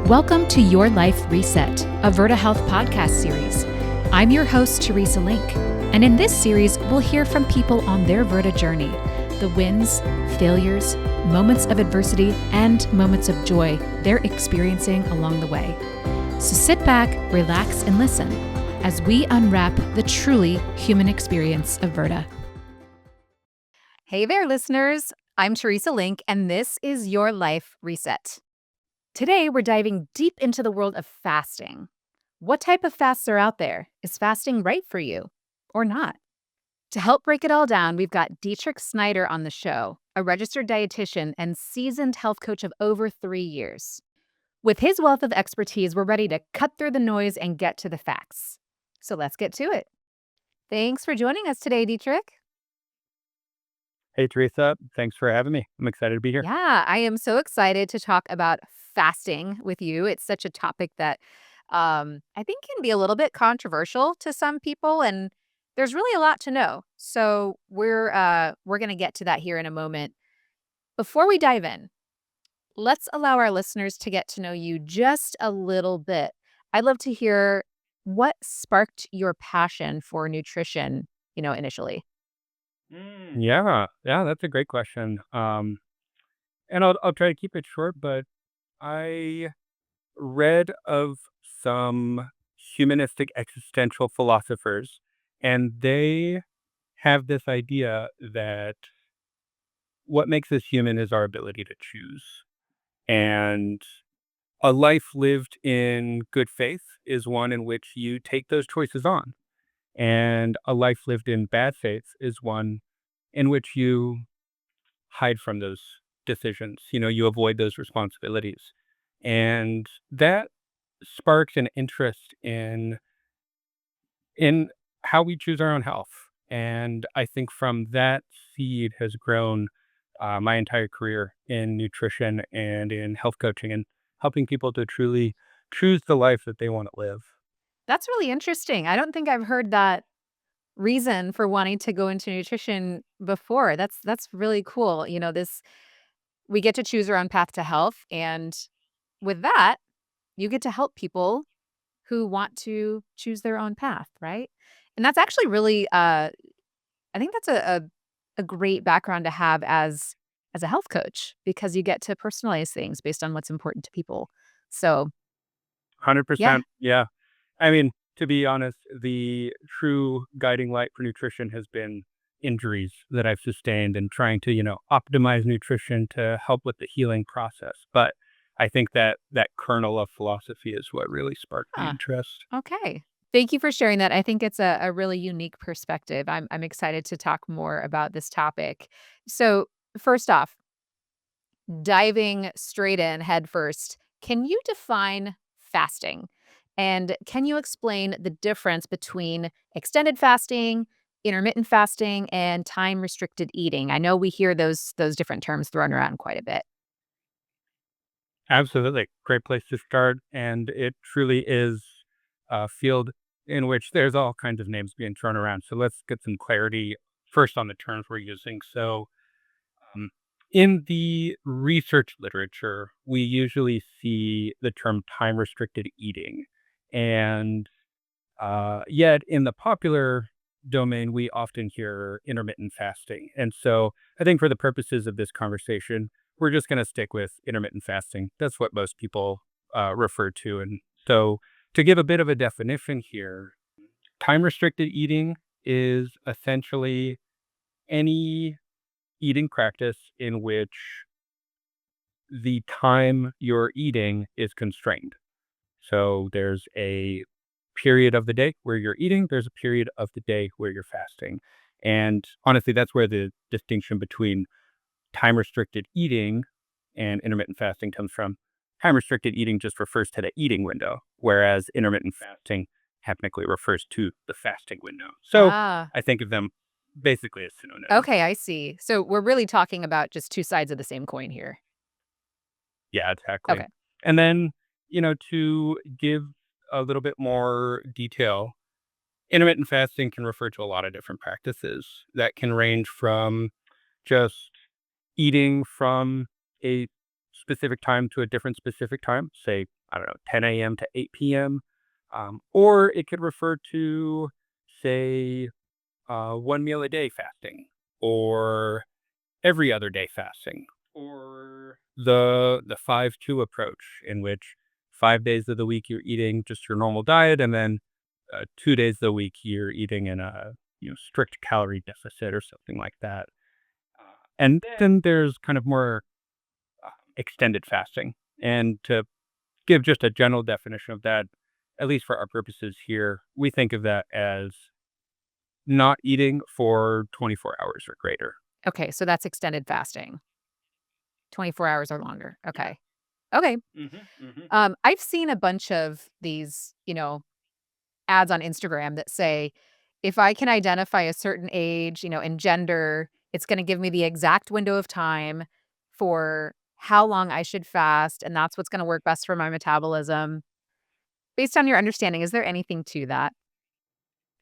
Welcome to Your Life Reset, a Virta Health podcast series. I'm your host, Teresa Link, and in this series, we'll hear from people on their Virta journey, the wins, failures, moments of adversity, and moments of joy they're experiencing along the way. So sit back, relax, and listen as we unwrap the truly human experience of Virta. Hey there, listeners. I'm Teresa Link, and this is Your Life Reset. Today, we're diving deep into the world of fasting. What type of fasts are out there? Is fasting right for you or not? To help break it all down, we've got Dietrich Snyder on the show, a registered dietitian and seasoned health coach of over 3 years. With his wealth of expertise, we're ready to cut through the noise and get to the facts. So let's get to it. Thanks for joining us today, Dietrich. Hey, Teresa. Thanks for having me. I'm excited to be here. Yeah, I am so excited to talk about fasting with you. It's such a topic that I think can be a little bit controversial to some people, and there's really a lot to know. So we're going to get to that here in a moment. Before we dive in, let's allow our listeners to get to know you just a little bit. I'd love to hear what sparked your passion for nutrition, initially. Yeah, that's a great question. And I'll try to keep it short, but I read of some humanistic existential philosophers, and they have this idea that what makes us human is our ability to choose. And a life lived in good faith is one in which you take those choices on. And a life lived in bad faith is one in which you hide from those decisions. You avoid those responsibilities. And that sparked an interest in how we choose our own health. And I think from that seed has grown my entire career in nutrition and in health coaching and helping people to truly choose the life that they want to live. That's really interesting. I don't think I've heard that reason for wanting to go into nutrition before. That's really cool. This we get to choose our own path to health, and with that, you get to help people who want to choose their own path, right? And that's actually really I think that's a great background to have as a health coach because you get to personalize things based on what's important to people. So, yeah. 100%. Yeah. I mean, to be honest, the true guiding light for nutrition has been injuries that I've sustained and trying to, optimize nutrition to help with the healing process. But I think that that kernel of philosophy is what really sparked the Huh. interest. Okay. Thank you for sharing that. I think it's a really unique perspective. I'm excited to talk more about this topic. So, first off, diving straight in head first, can you define fasting? And can you explain the difference between extended fasting, intermittent fasting, and time restricted eating? I know we hear those different terms thrown around quite a bit. Absolutely. Great place to start. And it truly is a field in which there's all kinds of names being thrown around. So let's get some clarity first on the terms we're using. So, Um, in the research literature, we usually see the term time restricted eating. And yet, in the popular domain, we often hear intermittent fasting. And so, I think for the purposes of this conversation, we're just going to stick with intermittent fasting. That's what most people refer to. And so, to give a bit of a definition here, time restricted eating is essentially any eating practice in which the time you're eating is constrained. So there's a period of the day where you're eating, there's a period of the day where you're fasting. And honestly, that's where the distinction between time restricted eating and intermittent fasting comes from. Time restricted eating just refers to the eating window, whereas intermittent fasting technically refers to the fasting window. So Ah, I think of them basically as synonyms. okay, I see. So we're really talking about just two sides of the same coin here. Yeah, exactly. Okay. And then, to give a little bit more detail, intermittent fasting can refer to a lot of different practices that can range from just eating from a specific time to a different specific time, say I don't know, 10 a.m. to 8 p.m. Or it could refer to, say, one meal a day fasting, or every other day fasting, or the 5-2 approach, in which 5 days of the week you're eating just your normal diet, and then 2 days of the week you're eating in a strict calorie deficit or something like that. And then there's kind of more extended fasting. And to give just a general definition of that, at least for our purposes here, we think of that as not eating for 24 hours or greater. Okay, so that's extended fasting, 24 hours or longer. Yeah. Okay. Okay. Hmm. I've seen a bunch of these, ads on Instagram that say, if I can identify a certain age, and gender, it's going to give me the exact window of time for how long I should fast. And that's what's going to work best for my metabolism. Based on your understanding, is there anything to that?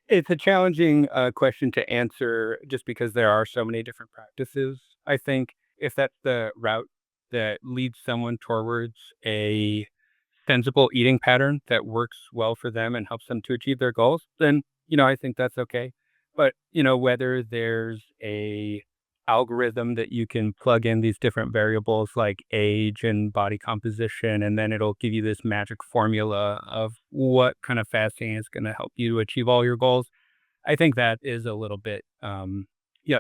It's a challenging question to answer just because there are so many different practices. I think if that's the route that leads someone towards a sensible eating pattern that works well for them and helps them to achieve their goals, then, I think that's okay. But, whether there's a algorithm that you can plug in these different variables like age and body composition, and then it'll give you this magic formula of what kind of fasting is going to help you to achieve all your goals. I think that is a little bit,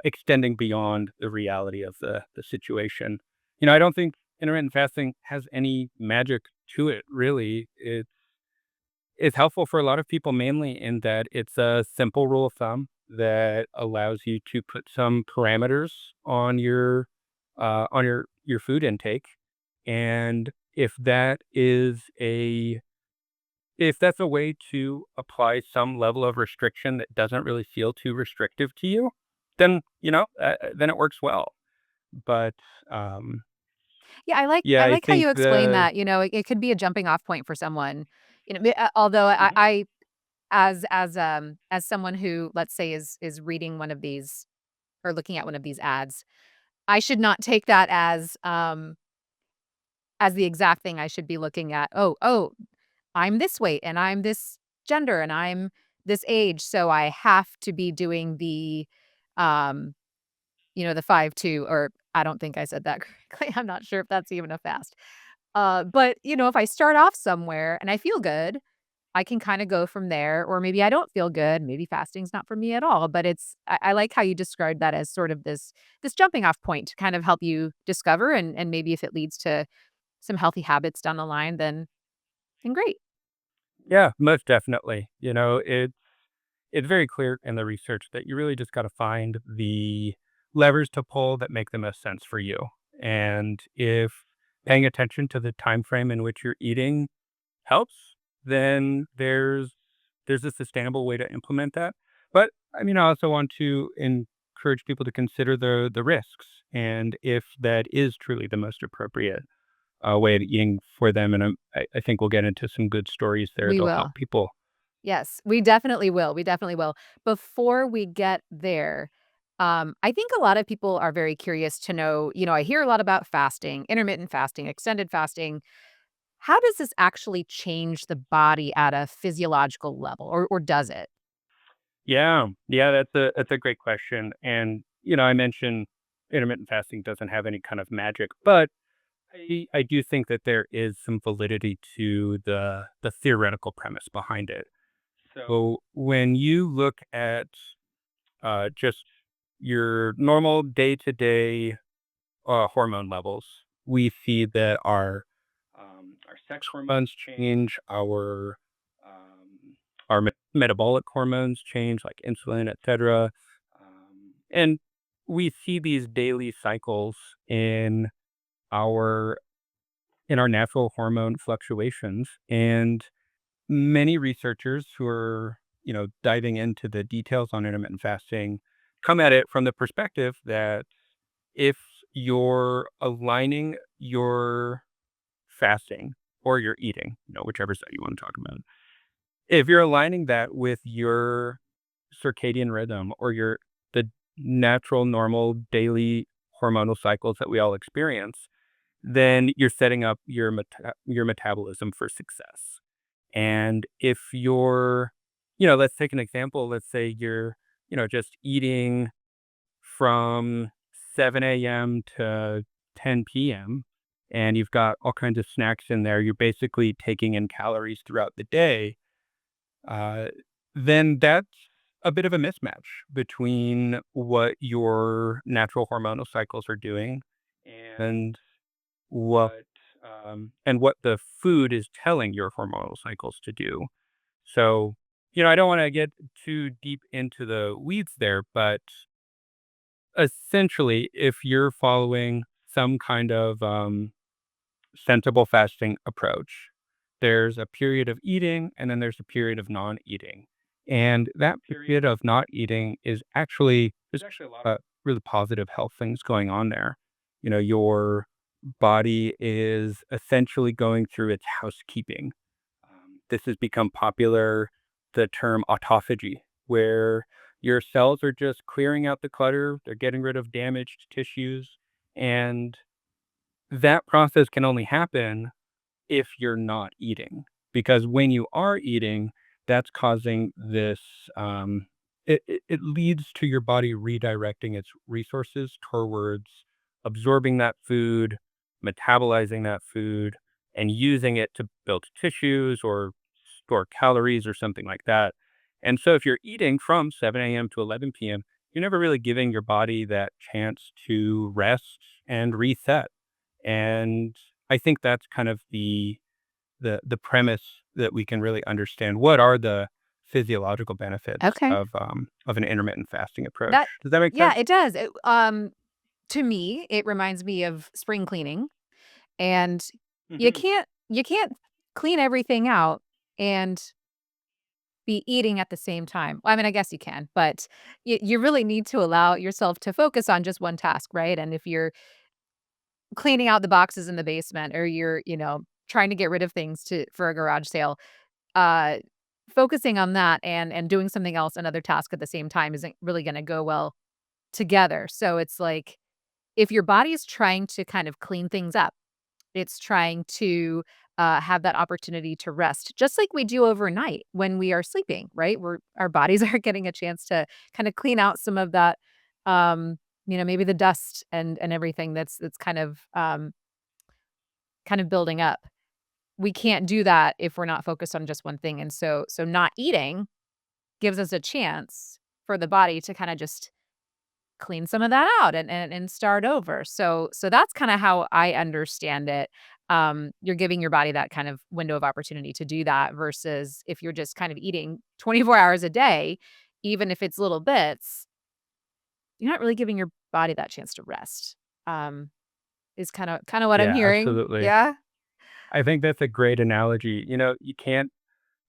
extending beyond the reality of the situation. I don't think intermittent fasting has any magic to it, really. It's helpful for a lot of people, mainly in that it's a simple rule of thumb that allows you to put some parameters on your food intake, and if that's a way to apply some level of restriction that doesn't really feel too restrictive to you, then then it works well. But Yeah, I like yeah, I I like how think you explain that. It could be a jumping off point for someone. Although Mhm. I as someone who, let's say, is reading one of these or looking at one of these ads, I should not take that as the exact thing I should be looking at. Oh, I'm this weight and I'm this gender and I'm this age, so I have to be doing um, the 5-2, or I don't think I said that correctly. I'm not sure if that's even a fast. But, if I start off somewhere and I feel good, I can kinda go from there, or maybe I don't feel good, maybe fasting's not for me at all, but I like how you described that as sort of this jumping off point to kind of help you discover, and maybe if it leads to some healthy habits down the line, then great. Yeah, most definitely. It's very clear in the research that you really just got to find the levers to pull that make the most sense for you. And if paying attention to the time frame in which you're eating helps, then there's a sustainable way to implement that. But I mean, I also want to encourage people to consider the risks, and if that is truly the most appropriate way of eating for them. And I think we'll get into some good stories there We that'll will. help people. Yes, we definitely will, we definitely will. Before we get there, I think a lot of people are very curious to know, I hear a lot about fasting, intermittent fasting, extended fasting. How does this actually change the body at a physiological level, or does it? Yeah, yeah, that's a great question. And I mentioned intermittent fasting doesn't have any kind of magic, but I do think that there is some validity to the theoretical premise behind it. So when you look at just your normal day to day hormone levels, we see that our sex hormones change, our metabolic hormones change, like insulin, etc. And we see these daily cycles in our our natural hormone fluctuations. And many researchers who are diving into the details on intermittent fasting come at it from the perspective that if you're aligning your fasting or your eating, whichever side you want to talk about, if you're aligning that with your circadian rhythm or the natural, normal daily hormonal cycles that we all experience, then you're setting up your metabolism for success. And if you're, let's take an example. Let's say you're, just eating from 7 a.m. to 10 p.m., and you've got all kinds of snacks in there. You're basically taking in calories throughout the day. Uh, then that's a bit of a mismatch between what your natural hormonal cycles are doing and what what the food is telling your hormonal cycles to do. So, I don't want to get too deep into the weeds there, but essentially, if you're following some kind of sensible fasting approach, there's a period of eating and then there's a period of non-eating. And that period of not eating there's actually a lot of really positive health things going on there. Your body is essentially going through its housekeeping. This has become popular, the term autophagy, where your cells are just clearing out the clutter, they're getting rid of damaged tissues, and that process can only happen if you're not eating. Because when you are eating, that's causing this, it leads to your body redirecting its resources towards absorbing that food, metabolizing that food, and using it to build tissues or store calories or something like that. And so if you're eating from 7 a.m. to 11 p.m., you're never really giving your body that chance to rest and reset. And I think that's kind of the premise that we can really understand what are the physiological benefits Okay. of an intermittent fasting approach. That Does that make yeah, sense? it does. To me, it reminds me of spring cleaning, and Mhm. you can't clean everything out and be eating at the same time. Well, I mean, I guess you can, but you really need to allow yourself to focus on just one task, right? And if you're cleaning out the boxes in the basement or you're, trying to get rid of things for a garage sale, uh, focusing on that and doing something else, another task at the same time isn't really gonna go well together. So it's like if your body is trying to kind of clean things up, it's trying to have that opportunity to rest, just like we do overnight when we are sleeping, right? Our bodies are getting a chance to kind of clean out some of that, maybe the dust and everything that's kind of building up. We can't do that if we're not focused on just one thing. And so not eating gives us a chance for the body to kind of just clean some of that out and start over. So that's kinda how I understand it. You're giving your body that kind of window of opportunity to do that versus if you're just kind of eating 24 hours a day, even if it's little bits, you're not really giving your body that chance to rest, is kinda what I'm Yeah, hearing. absolutely. Yeah? I think that's a great analogy. You can't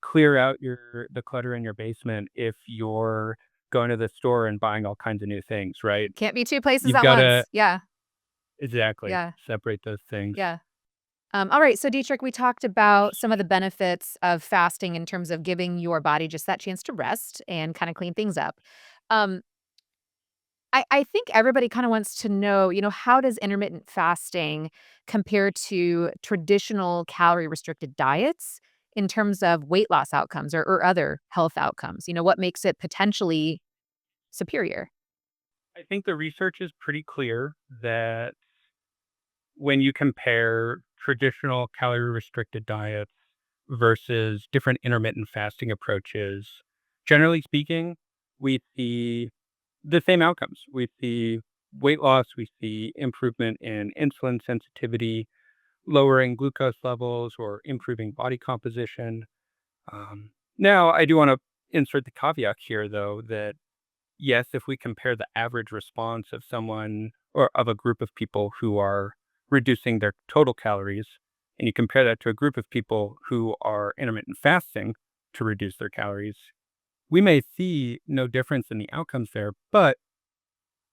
clear out the clutter in your basement if you're going to the store and buying all kinds of new things, right? Can't be 2 places You've at gotta once. Yeah. exactly, Yeah. separate those things. Yeah. All right. So, Dietrich, we talked about some of the benefits of fasting in terms of giving your body just that chance to rest and kind of clean things up. Um, I think everybody kind of wants to know, how does intermittent fasting compare to traditional calorie restricted diets in terms of weight loss outcomes or other health outcomes? What makes it potentially superior? I think the research is pretty clear that when you compare traditional calorie restricted diets versus different intermittent fasting approaches, generally speaking, we see the same outcomes. We see weight loss, we see improvement in insulin sensitivity, lowering glucose levels, or improving body composition. Now, I do want to insert the caveat here, though, that yes, if we compare the average response of someone or of a group of people who are reducing their total calories, and you compare that to a group of people who are intermittent fasting to reduce their calories, we may see no difference in the outcomes there. But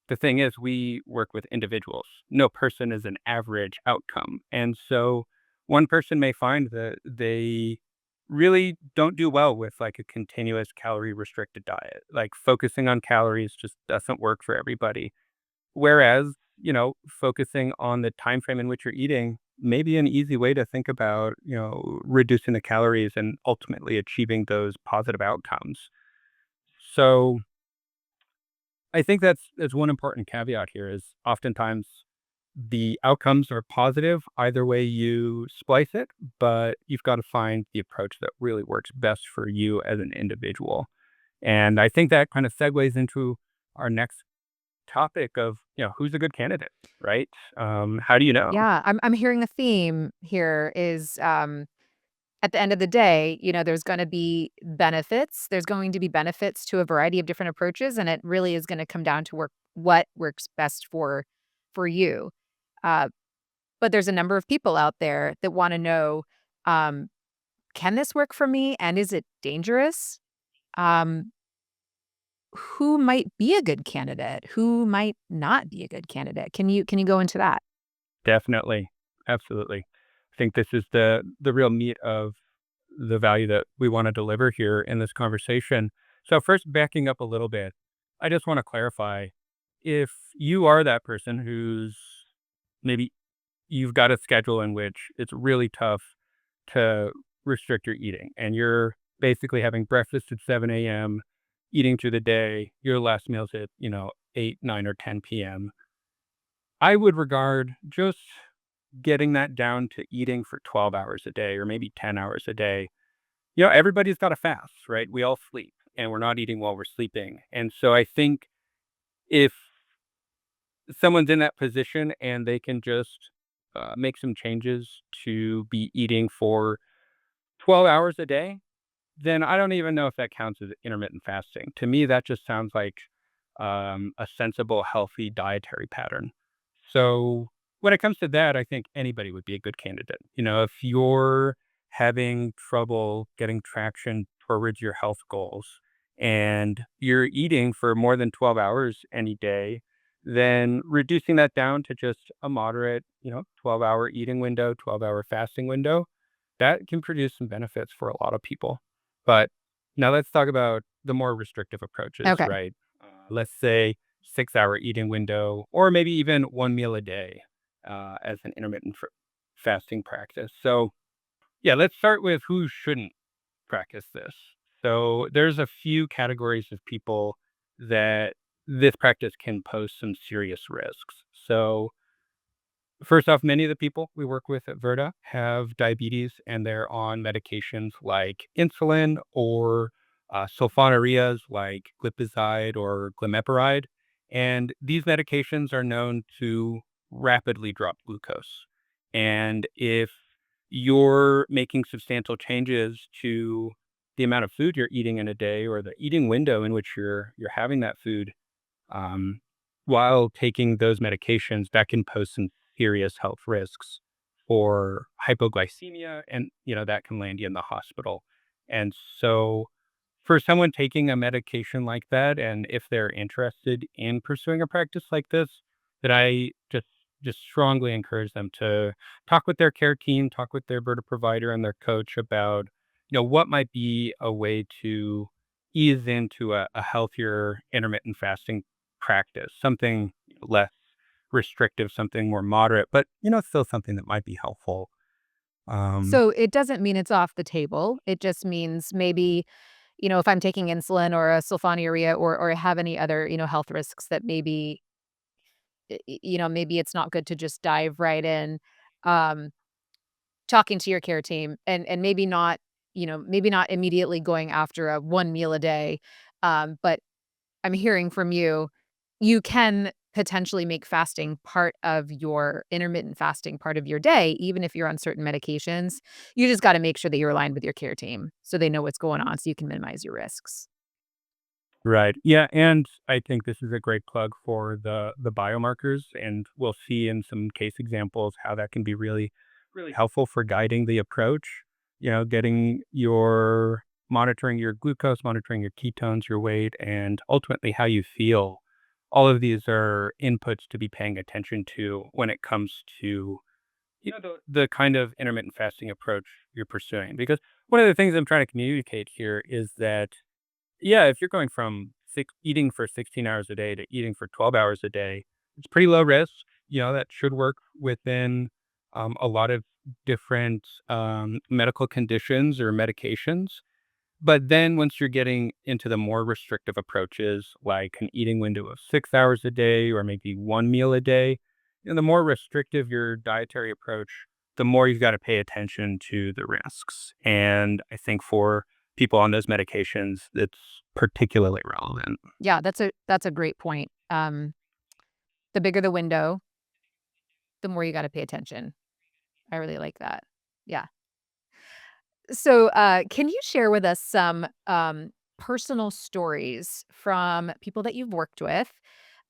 the thing is, we work with individuals. No person is an average outcome. And so one person may find that they really don't do well with like a continuous calorie restricted diet. Like focusing on calories just doesn't work for everybody. Whereas focusing on the time frame in which you're eating may be an easy way to think about, reducing the calories and ultimately achieving those positive outcomes. So I think that's one important caveat here is oftentimes the outcomes are positive either way you splice it, but you've got to find the approach that really works best for you as an individual. And I think that kind of segues into our next topic of, who's a good candidate, right? How do you know? Yeah, I'm hearing a theme here is, at the end of the day, there's gonna be benefits. There's going to be benefits to a variety of different approaches, and it really is gonna come down to what works best for you. Uh, but there's a number of people out there that wanna know, um, "Can this work for me, and is it dangerous?" Um, who might be a good candidate? Who might not be a good candidate? Can you go into that? Definitely. Absolutely. I think this is the real meat of the value that we want to deliver here in this conversation. So first backing up a little bit, I just want to clarify if you are that person who's maybe you've got a schedule in which it's really tough to restrict your eating and you're basically having breakfast at 7 a.m., eating through the day, your last meal's at, 8, 9, or 10 p.m. I would regard just getting that down to eating for 12 hours a day or maybe 10 hours a day. Everybody's got a fast, right? We all sleep and we're not eating while we're sleeping. And so I think if someone's in that position and they can just make some changes to be eating for 12 hours a day, then I don't even know if that counts as intermittent fasting. To me, that just sounds like a sensible, healthy dietary pattern. So when it comes to that, I think anybody would be a good candidate. If you're having trouble getting traction towards your health goals and you're eating for more than 12 hours any day, then reducing that down to just a moderate, 12-hour eating window, 12-hour fasting window, that can produce some benefits for a lot of people. But now let's talk about the more restrictive approaches, Okay. right? Let's say 6-hour eating window, or maybe even one meal a day as an intermittent fasting practice. So, yeah, let's start with who shouldn't practice this. So, there's a few categories of people that this practice can pose some serious risks. So, first off, many of the people we work with at Verta have diabetes and they're on medications like insulin or sulfonylureas like glipizide or glimepiride. And these medications are known to rapidly drop glucose. And if you're making substantial changes to the amount of food you're eating in a day or the eating window in which you're having that food, um, while taking those medications, that can pose some serious health risks for hypoglycemia, and that can land you in the hospital. And so, for someone taking a medication like that, and if they're interested in pursuing a practice like this, that I just strongly encourage them to talk with their care team, talk with their Verta provider and their coach about, what might be a way to ease into a healthier intermittent fasting practice, something less restrictive, something more moderate, but, still something that might be helpful. Um, So it doesn't mean it's off the table. It just means maybe, if I'm taking insulin or a sulfonylurea or have any other, health risks that maybe, maybe it's not good to just dive right in. Um, talking to your care team and maybe not, maybe not immediately going after a one meal a day. But I'm hearing from you, you can potentially make fasting part of your intermittent fasting part of your day, even if you're on certain medications. You just gotta make sure that you're aligned with your care team so they know what's going on so you can minimize your risks. right. Yeah, and I think this is a great plug for the biomarkers, and we'll see in some case examples how that can be really, really helpful for guiding the approach. Getting your monitoring your glucose, monitoring your ketones, your weight, and ultimately how you feel. All of these are inputs to be paying attention to when it comes to the kind of intermittent fasting approach you're pursuing. Because one of the things I'm trying to communicate here is that, yeah, if you're going from eating for 16 hours a day to eating for 12 hours a day, it's pretty low risk. That should work within a lot of different medical conditions or medications. But then once you're getting into the more restrictive approaches, like an eating window of 6 hours a day or maybe one meal a day, the more restrictive your dietary approach, the more you've got to pay attention to the risks. And I think for people on those medications, it's particularly relevant. Yeah, that's a great point. The bigger the window, the more you gotta pay attention. I really like that. Yeah. So, can you share with us some, personal stories from people that you've worked with,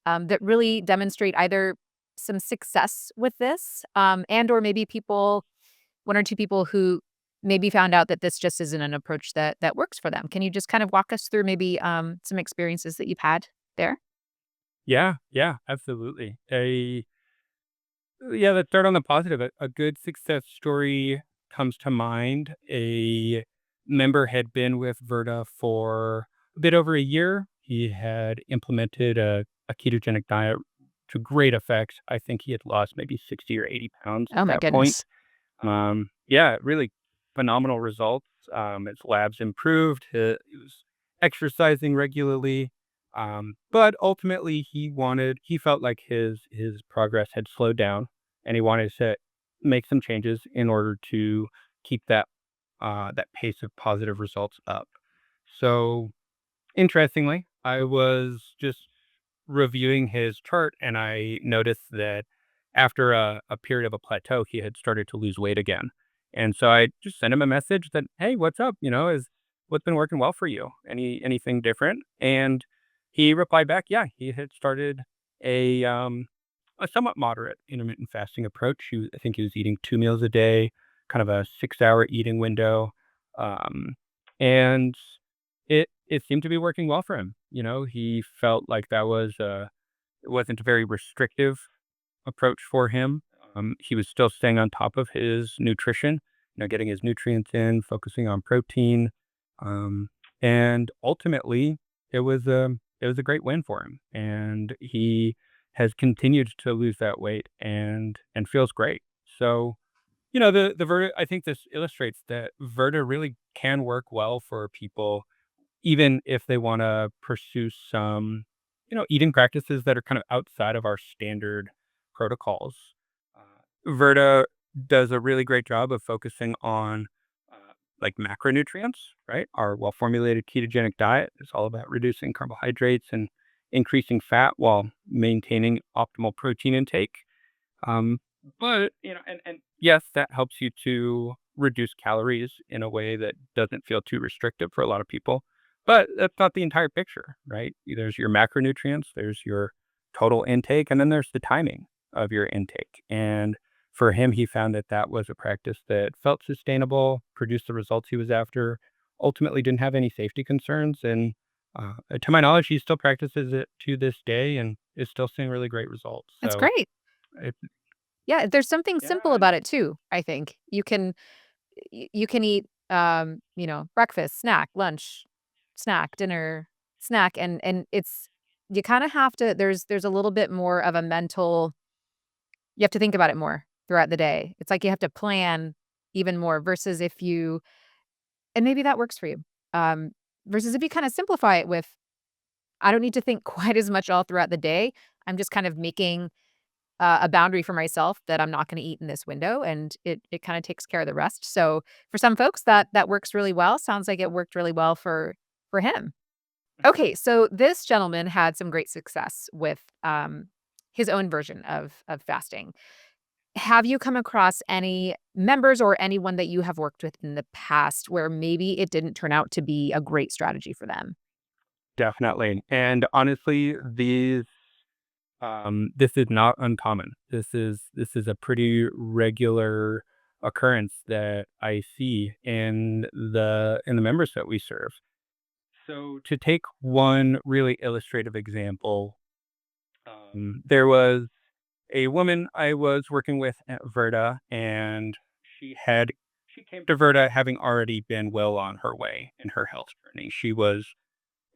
that really demonstrate either some success with this, and or maybe people 1 or 2 people who maybe found out that this just isn't an approach that works for them? Can you just kind of walk us through maybe, some experiences that you've had there? Yeah, yeah, absolutely. Yeah, let's start on the positive. A good success story comes to mind. A member had been with Verta for a bit over a year. He had implemented a ketogenic diet to great effect. I think he had lost maybe 60 or 80 pounds at Oh my that point. goodness. Yeah, really phenomenal results. His labs improved. He was exercising regularly. But ultimately he felt like his progress had slowed down and he wanted to make some changes in order to keep that pace of positive results up. So interestingly, I was just reviewing his chart and I noticed that after a period of a plateau, he had started to lose weight again. And so I just sent him a message that, "Hey, what's up? Is what's been working well for you? Anything different?" And he replied back, yeah, he had started a um a somewhat moderate intermittent fasting approach. I think he was eating 2 meals a day, kind of a 6-hour eating window. Um and it seemed to be working well for him. He felt like it wasn't a very restrictive approach for him. He was still staying on top of his nutrition, getting his nutrients in, focusing on protein, um, and ultimately, it was a great win for him, and he has continued to lose that weight and feels great. So, the Verta. I think this illustrates that Verta really can work well for people even if they wanna pursue some, eating practices that are kind of outside of our standard protocols. Verta does a really great job of focusing on, like, macronutrients, right? Our well-formulated ketogenic diet is all about reducing carbohydrates and increasing fat while maintaining optimal protein intake. Um, but, and yes, that helps you to reduce calories in a way that doesn't feel too restrictive for a lot of people. But that's not the entire picture, right? There's your macronutrients, there's your total intake, and then there's the timing of your intake. And for him, he found that that was a practice that felt sustainable, produced the results he was after, ultimately didn't have any safety concerns. And to my knowledge, he still practices it to this day and is still seeing really great results. That's So, great. it, Yeah, there's something simple yeah, about it too, I think. You can eat, breakfast, snack, lunch, snack, dinner, snack, and it's you kinda have to there's a little bit more of a mental you have to think about it more throughout the day. It's like you have to plan even more versus if you and maybe that works for you, um, versus if you kinda simplify it with, "I don't need to think quite as much all throughout the day. I'm just kind of making a boundary for myself that I'm not gonna eat in this window, and it kinda takes care of the rest." So, for some folks, that works really well. Sounds like it worked really well for him. Okay, so this gentleman had some great success with, his own version of fasting. Have you come across any members or anyone that you have worked with in the past where maybe it didn't turn out to be a great strategy for them? definitely. And honestly, this is not uncommon. This is a pretty regular occurrence that I see in the members that we serve. So to take one really illustrative example, there was a woman I was working with at Verta, and she came to Verta having already been well on her way in her health journey. She was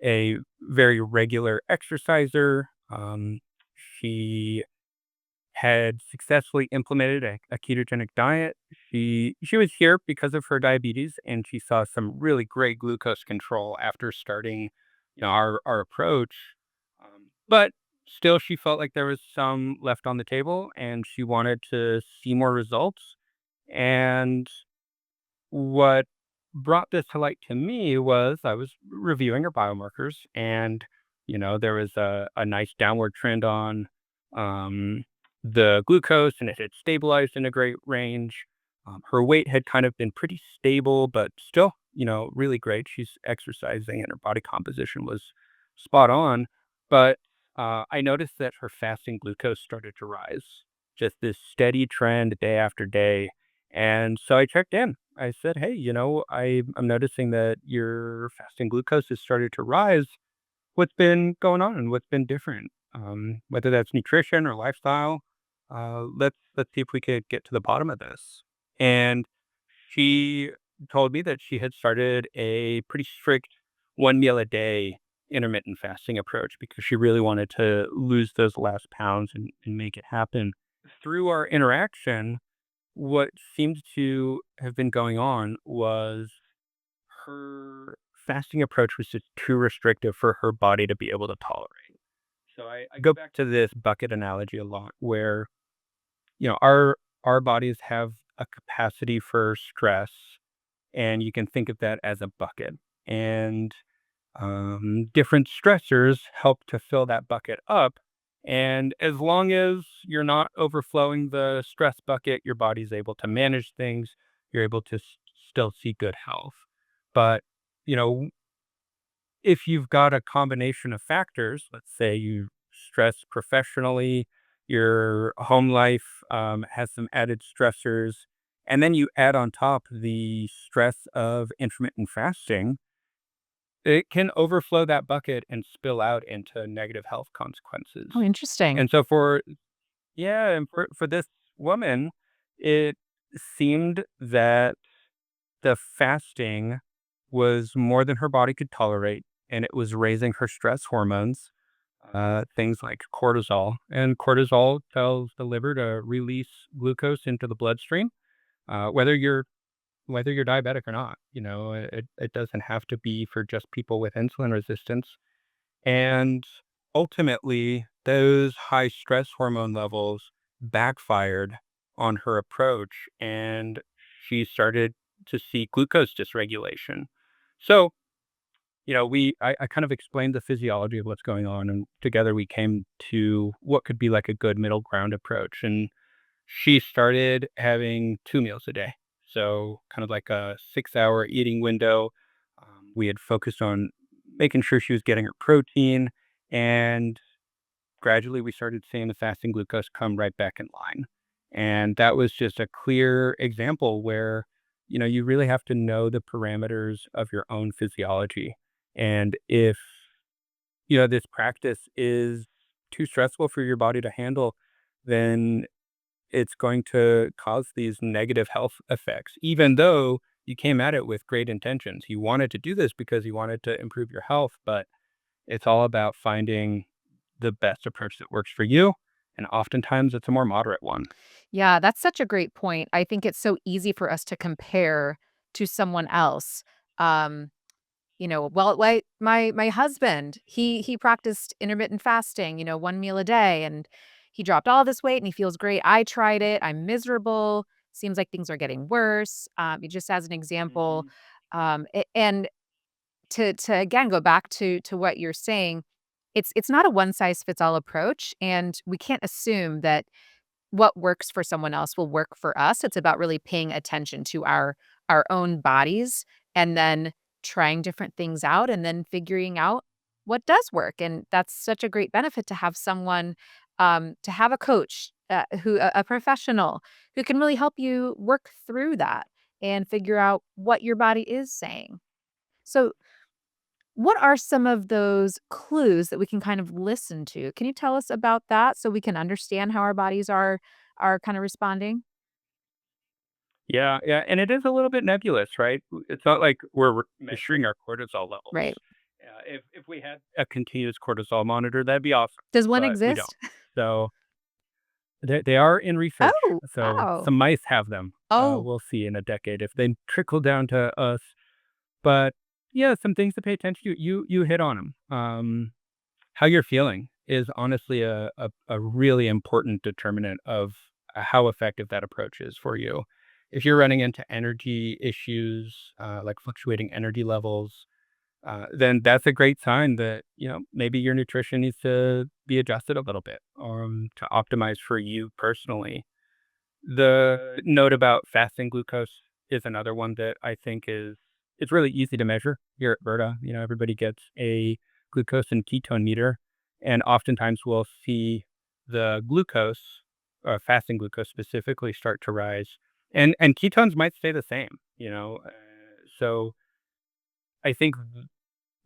a very regular exerciser. She had successfully implemented a ketogenic diet. She was here because of her diabetes, and she saw some really great glucose control after starting, our approach. But still, she felt like there was some left on the table, and she wanted to see more results. And what brought this to light to me was I was reviewing her biomarkers, and there was a nice downward trend on um, the glucose, and it had stabilized in a great range. Her weight had kind of been pretty stable, but still, really great. She's exercising, and her body composition was spot on. But I noticed that her fasting glucose started to rise, just this steady trend day after day. And so I checked in. I said, "Hey, I'm noticing that your fasting glucose has started to rise. What's been going on and what's been different? Whether that's nutrition or lifestyle. Let's see if we could get to the bottom of this." And she told me that she had started a pretty strict 1 meal a day intermittent fasting approach because she really wanted to lose those last pounds and make it happen. Through our interaction, what seemed to have been going on was her fasting approach was just too restrictive for her body to be able to tolerate. So I go back to this bucket analogy a lot where, our bodies have a capacity for stress, and you can think of that as a bucket. And different stressors help to fill that bucket up. And as long as you're not overflowing the stress bucket, your body's able to manage things. You're able to still see good health. But, you know, if you've got a combination of factors, let's say you stress professionally, your home life has some added stressors, and then you add on top the stress of intermittent fasting, it can overflow that bucket and spill out into negative health consequences. Oh, interesting. And so for this woman, it seemed that the fasting was more than her body could tolerate, and it was raising her stress hormones, things like cortisol. And cortisol tells the liver to release glucose into the bloodstream, whether you're diabetic or not. It doesn't have to be for just people with insulin resistance. And ultimately, those high stress hormone levels backfired on her approach, and she started to see glucose dysregulation. So, I kind of explained the physiology of what's going on, and together we came to what could be like a good middle ground approach. And she started having 2 meals a day. So, kind of like a 6-hour eating window. We had focused on making sure she was getting her protein, and gradually we started seeing the fasting glucose come right back in line. And that was just a clear example where, you really have to know the parameters of your own physiology. And if, this practice is too stressful for your body to handle, then it's going to cause these negative health effects, even though you came at it with great intentions. You wanted to do this because you wanted to improve your health, but it's all about finding the best approach that works for you. And oftentimes it's a more moderate one. Yeah, that's such a great point. I think it's so easy for us to compare to someone else. Um, well, my husband, he practiced intermittent fasting, 1 meal a day, and he dropped all this weight and he feels great. I tried it. I'm miserable. Seems like things are getting worse. Just as an example, Mhm. and to again go back to what you're saying, it's not a one size fits all approach, and we can't assume that what works for someone else will work for us. It's about really paying attention to our own bodies and then trying different things out and then figuring out what does work. And that's such a great benefit to have someone, to have a coach, a professional who can really help you work through that and figure out what your body is saying. So, what are some of those clues that we can kind of listen to? Can you tell us about that so we can understand how our bodies are kind of responding? Yeah, yeah, and it is a little bit nebulous, right? It's not like we're measuring our cortisol Right. levels. If we had a continuous cortisol monitor, that'd be awesome, Does one but we don't. exist? So they are in research. Oh, So wow. some mice have them. Oh, We'll see in a decade if they trickle down to us. But yeah, some things to pay attention to. You hit on them. How you're feeling is honestly a really important determinant of how effective that approach is for you. If you're running into energy issues, like fluctuating energy levels, then that's a great sign that, maybe your nutrition needs to be adjusted a little bit, to optimize for you personally. The note about fasting glucose is another one that I think is it's really easy to measure here at Verta. Everybody gets a glucose and ketone meter, and oftentimes we'll see the glucose, fasting glucose specifically, start to rise, and ketones might stay the same. So I think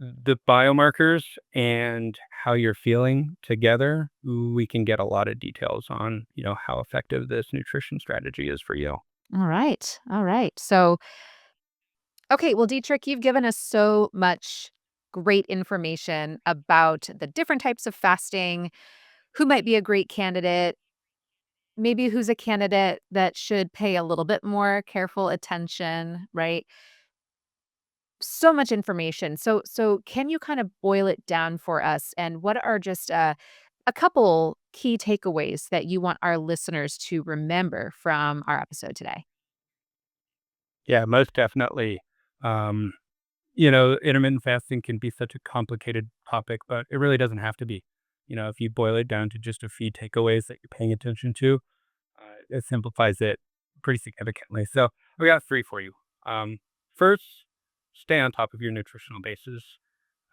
the biomarkers and how you're feeling together, we can get a lot of details on, how effective this nutrition strategy is for you. all right. All right. So, okay, well, Dietrich, you've given us so much great information about the different types of fasting, who might be a great candidate, maybe who's a candidate that should pay a little bit more careful attention, right? So much information. So can you kind of boil it down for us? And what are just a couple key takeaways that you want our listeners to remember from our episode today? Yeah, most definitely. Um, Intermittent fasting can be such a complicated topic, but it really doesn't have to be. If you boil it down to just a few takeaways that you're paying attention to, it simplifies it pretty significantly. So we got three for you. First, stay on top of your nutritional basis.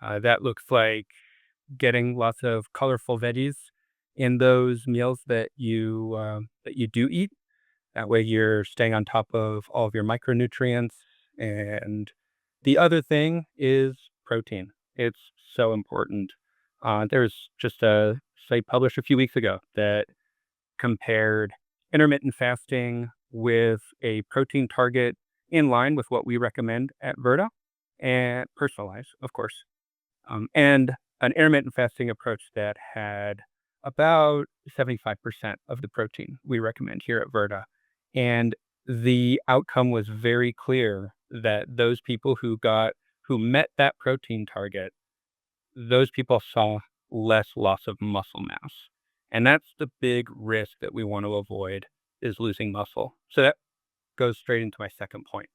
That looks like getting lots of colorful veggies in those meals that you do eat. That way, you're staying on top of all of your micronutrients. And the other thing is protein. It's so important. There's just a study published a few weeks ago that compared intermittent fasting with a protein target in line with what we recommend at Verta and personalized, of course, and an intermittent fasting approach that had about 75% of the protein we recommend here at Verta. And the outcome was very clear that those people who met that protein target, those people saw less loss of muscle mass. And that's the big risk that we want to avoid is losing muscle. So that goes straight into my second point.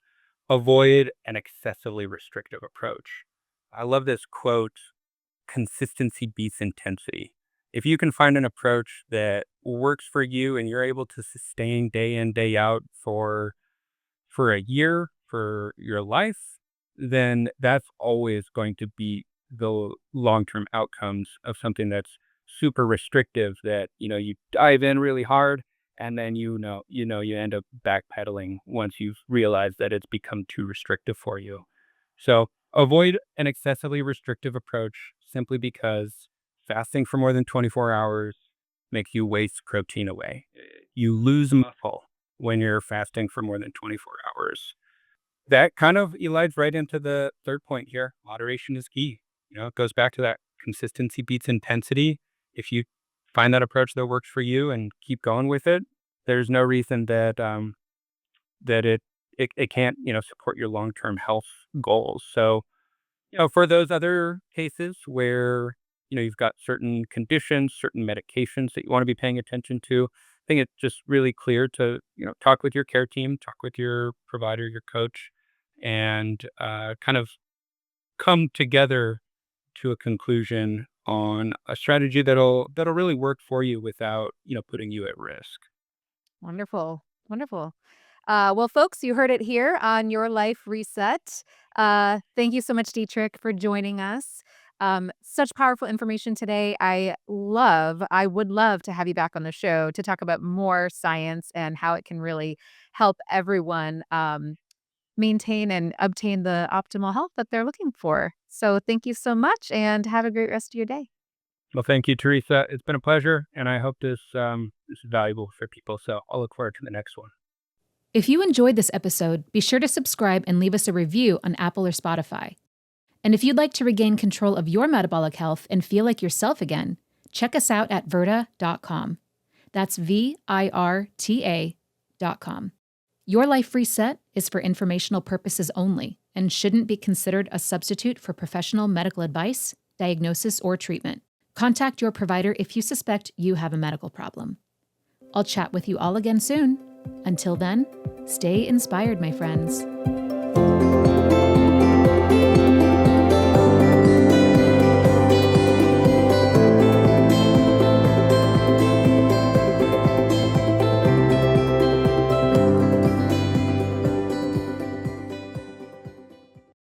Avoid an excessively restrictive approach. I love this quote: consistency beats intensity. If you can find an approach that works for you and you're able to sustain day in, day out for a year, for your life, then that's always going to be the long-term outcomes of something that's super restrictive that, you dive in really hard and then you end up backpedaling once you've realized that it's become too restrictive for you. So avoid an excessively restrictive approach simply because fasting for more than 24 hours makes you waste protein away. You lose muscle when you're fasting for more than 24 hours. That kind of elides right into the third point here. Moderation is key. It goes back to that consistency beats intensity. If you find that approach that works for you and keep going with it, there's no reason that it can't, support your long-term health goals. So, for those other cases where, you've got certain conditions, certain medications that you want to be paying attention to, I think it's just really clear to, talk with your care team, talk with your provider, your coach, and kind of come together to a conclusion on a strategy that'll really work for you without, putting you at risk. Wonderful. Wonderful. Well, folks, you heard it here on Your Life Reset. Thank you so much, Dietrich, for joining us. Such powerful information today. I would love to have you back on the show to talk about more science and how it can really help everyone maintain and obtain the optimal health that they're looking for. So thank you so much and have a great rest of your day. Well, thank you, Teresa. It's been a pleasure, and I hope this is valuable for people. So I'll look forward to the next one. If you enjoyed this episode, be sure to subscribe and leave us a review on Apple or Spotify. And if you'd like to regain control of your metabolic health and feel like yourself again, check us out at virta.com. That's VIRTA.com. Your Life Reset is for informational purposes only and shouldn't be considered a substitute for professional medical advice, diagnosis, or treatment. Contact your provider if you suspect you have a medical problem. I'll chat with you all again soon. Until then, stay inspired, my friends.